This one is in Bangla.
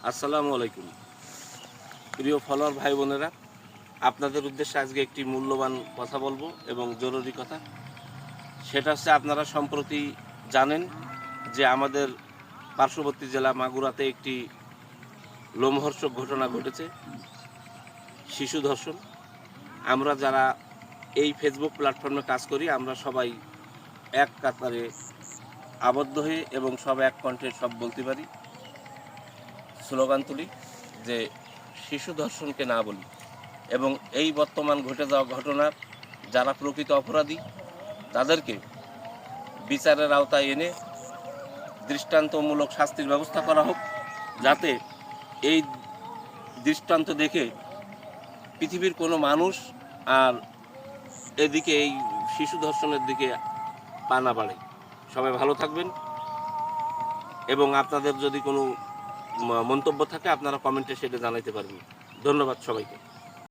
আসসালামু আলাইকুম। প্রিয় ফলোয়ার ভাই বোনেরা, আপনাদের উদ্দেশ্যে আজকে একটি মূল্যবান কথা বলবো এবং জরুরি কথা। সেটা হচ্ছে, আপনারা সম্প্রতি জানেন যে আমাদের পার্শ্ববর্তী জেলা মাগুরাতে একটি লোমহর্ষক ঘটনা ঘটেছে, শিশু ধর্ষণ। আমরা যারা এই ফেসবুক প্ল্যাটফর্মে কাজ করি, আমরা সবাই এক কাতারে আবদ্ধ হয়ে এবং সব এক কণ্ঠে সব বলতে পারি, স্লোগান তুলি যে শিশু ধর্ষণকে না বলি। এবং এই বর্তমান ঘটে যাওয়া ঘটনার যারা প্রকৃত অপরাধী তাদেরকে বিচারের আওতায় এনে দৃষ্টান্তমূলক শাস্তির ব্যবস্থা করা হোক, যাতে এই দৃষ্টান্ত দেখে পৃথিবীর কোনো মানুষ আর এদিকে এই শিশু ধর্ষণের দিকে পা না বাড়ে। সবাই ভালো থাকবেন এবং আপনাদের যদি কোনো মন্তব্য থাকে আপনারা কমেন্টে সেটা জানাইতে পারবেন। ধন্যবাদ সবাইকে।